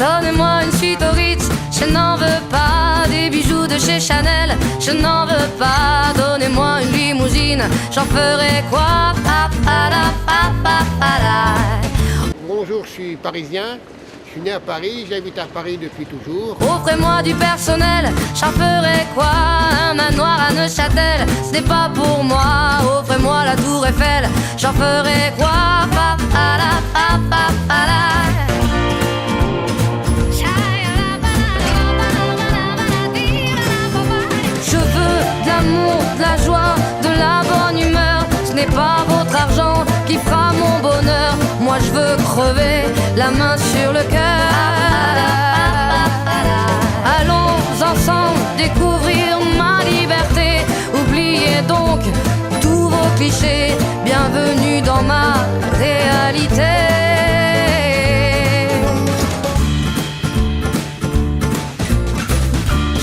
Donnez-moi une suite au Ritz, je n'en veux pas. Des bijoux de chez Chanel, je n'en veux pas. Donnez-moi une limousine, j'en ferai quoi? Bonjour, je suis parisien. Je suis né à Paris, j'habite à Paris depuis toujours. Offrez-moi du personnel, j'en ferai quoi? Un manoir à Neuchâtel, ce n'est pas pour moi. Offrez-moi la tour Eiffel, j'en ferai quoi? Je veux de l'amour, de la joie, de la bonne humeur. Ce n'est pas votre argent qui fera mon bonheur. Moi je veux crever, la main sur le cœur. Allons ensemble découvrir ma liberté. Oubliez donc tous vos clichés. Bienvenue dans ma réalité.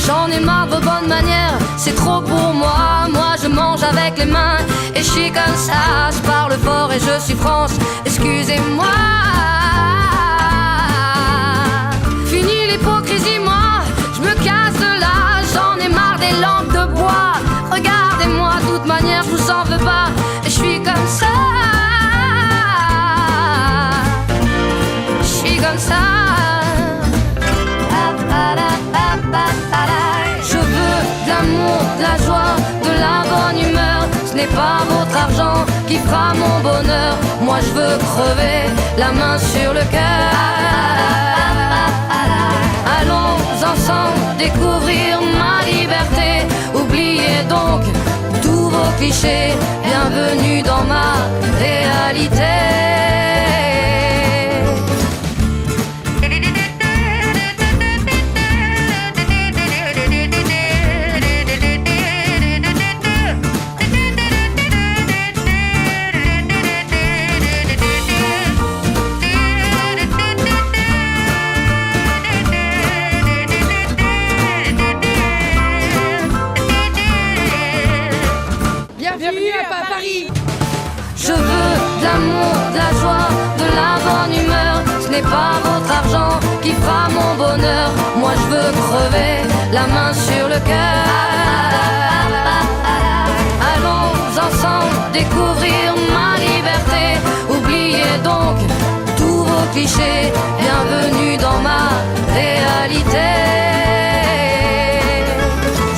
J'en ai marre de vos bonnes manières, c'est trop pour moi. Moi je mange avec les mains et je suis comme ça. Je parle fort et je suis France, excusez-moi. Fini l'hypocrisie, moi, je me casse de là. J'en ai marre des lampes de bois. Regardez-moi, de toute manière je vous en veux pas. Et je suis comme ça. Je suis comme ça. De la joie, de la bonne humeur. Ce n'est pas votre argent qui fera mon bonheur. Moi je veux crever, la main sur le cœur. Allons ensemble découvrir ma liberté. Oubliez donc tous vos clichés. Bienvenue dans ma réalité. Bienvenue à Paris. Je veux de l'amour, de la joie, de la bonne humeur. Ce n'est pas votre argent qui fera mon bonheur. Moi je veux crever, la main sur le cœur. Allons ensemble découvrir ma liberté. Oubliez donc tous vos clichés. Bienvenue dans ma réalité.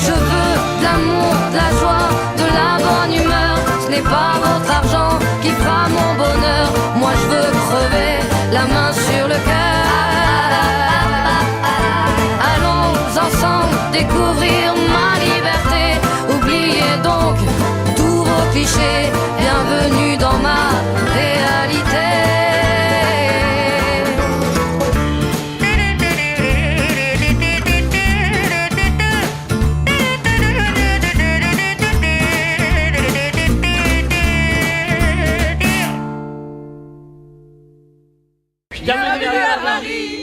Je veux de l'amour, de la joie, de la bonne humeur. Ce n'est pas votre argent qui fera mon bonheur. Moi je veux crever, la main sur le cœur. Allons ensemble découvrir ma liberté. Oubliez donc tous vos clichés. Bienvenue dans ma réalité. Bienvenue à Paris.